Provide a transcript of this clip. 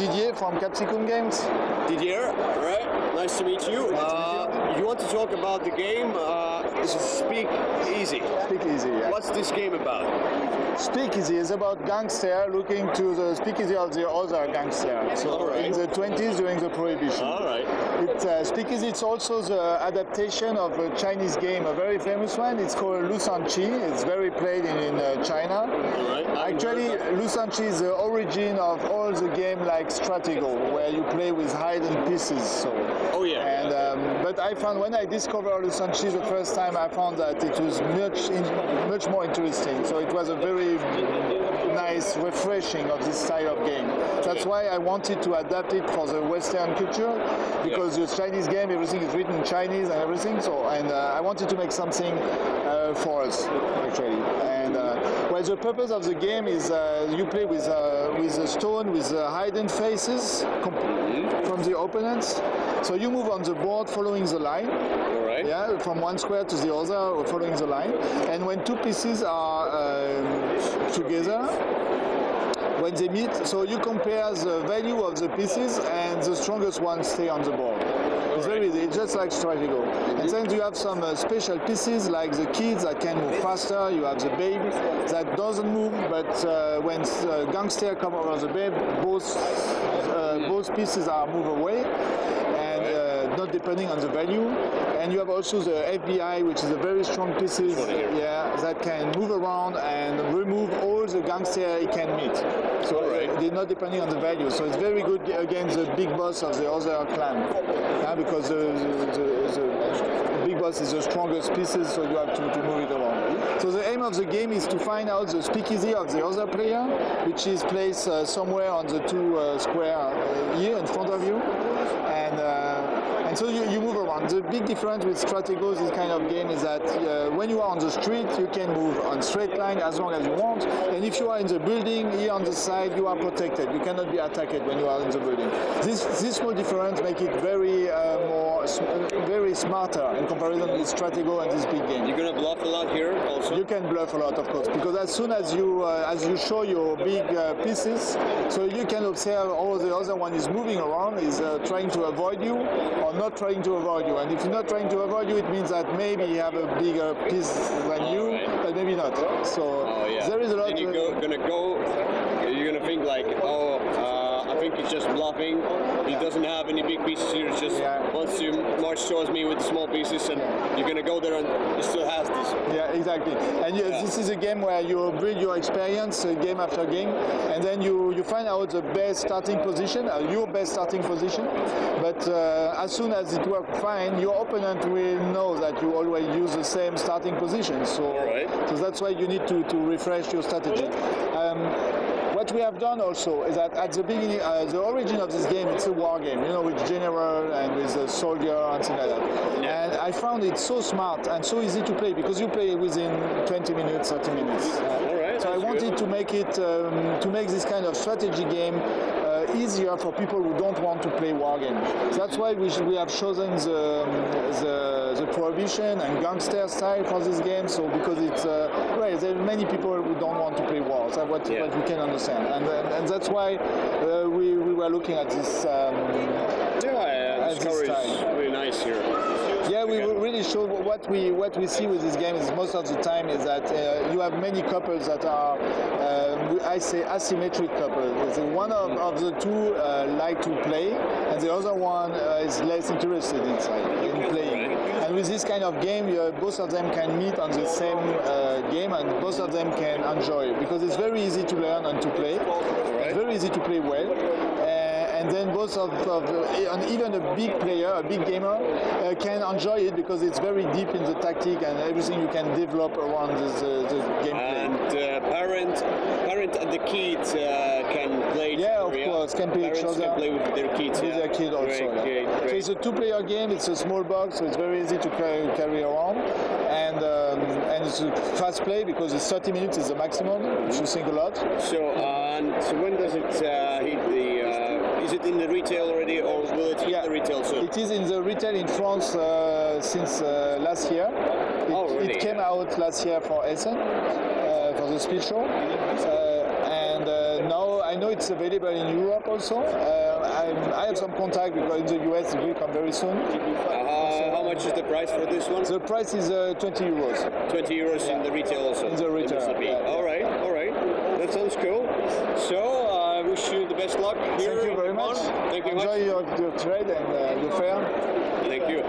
Didier from Capsicum Games. Didier, all right, nice to meet you. You want to talk about the game? This is Speakeasy. Speakeasy, yeah. What's this game about? Speakeasy is about gangster looking to the speakeasy of the other gangster. So in the 20s during the Prohibition. All right. Speakeasy, it's also the adaptation of a Chinese game, a very famous one. It's called Lusanqi. It's very played in China. All right. Actually, Lusanqi is the origin of all the game like Stratego, where you play with hidden pieces. So. Oh yeah. And but I found when I discovered Lusanqi the first time, I found that it was much more interesting. So it was a very nice refreshing of this style of game. That's why I wanted to adapt it for the Western culture, because the Chinese game, everything is written in Chinese and everything. So I wanted to make something for us actually. And well, the purpose of the game is you play with a stone with hidden faces from the opponents. So you move on the board following the line. All right. Yeah, from one square to the other, following the line. And when two pieces are together, when they meet, so you compare the value of the pieces, and the strongest ones stay on the board. It's very easy, it's just like Stratego. And then you have some special pieces, like the kids that can move faster. You have the babe that doesn't move, but when gangster come over the babe, both pieces are moved away, and not depending on the value. And you have also the FBI, which is a very strong pieces, that can move around and remove all the gangster it can meet. So they're not depending on the value. So it's very good against the big boss of the other clan, because the big boss is the strongest pieces, so you have to move it around. So the aim of the game is to find out the speakeasy of the other player, which is placed somewhere on the two square here in front of you. And so you move around. The big difference with Strategos, this kind of game, is that when you are on the street, you can move on straight line as long as you want. And if you are in the building, here on the side, you are protected. You cannot be attacked when you are in the building. This small difference makes it very smarter in comparison with Stratego and this big game. You're gonna bluff a lot here also? You can bluff a lot, of course, because as soon as you show your big pieces, so you can observe all the other one is moving around, is trying to avoid you or not trying to avoid you. And if you're not trying to avoid you, it means that maybe you have a bigger piece than you, but maybe not. So there is a lot. Then you're gonna think like, I think he's just bluffing. He doesn't have any big pieces here. He just wants to march towards me with the small pieces, and you're gonna go there and he still has this. Yeah, exactly. And this is a game where you build your experience game after game, and then you find out the best starting position, your best starting position. But as soon as it works fine, your opponent will know that you always use the same starting position. So that's why you need to refresh your strategy. What we have done also is that at the beginning, the origin of this game, it's a war game, with general and with a soldier and things like that. Yeah. And I found it so smart and so easy to play because you play within 20 minutes, 30 minutes. So I wanted to make it, to make this kind of strategy game easier for people who don't want to play war games. So that's why we have chosen the Prohibition and gangster style for this game. So because it's there are many people who don't want to play wars. That's what we can understand, and that's why we were looking at this. The story is really nice here. Yeah, we will really show what we see with this game is most of the time is that you have many couples that are I say asymmetric couples. One of the two like to play, and the other one is less interested in playing. And with this kind of game, both of them can meet on the same game, and both of them can enjoy it because it's very easy to learn and to play. It's very easy to play well. And then both and even a big player, a big gamer, can enjoy it because it's very deep in the tactic and everything you can develop around the gameplay. And parent and the kids can play. Yeah, of course, can play each other. Can play with their kids. With their kid also. Great. So it's a two-player game. It's a small box, so it's very easy to carry around, and it's a fast play because it's 30 minutes is the maximum, which you think a lot. So when does it hit the? Is it in the retail already, or will it hit the retail soon? It is in the retail in France since last year. It came out last year for Essen, for the speed show. And now I know it's available in Europe also. I have some contact because in the US it will come very soon. How much is the price for this one? The price is 20 euros. 20 euros in the retail also? In the retail. All right. That sounds cool. So I wish you the best luck here. Thank you very much. Thank you. Enjoy your trade and your fair. Thank you.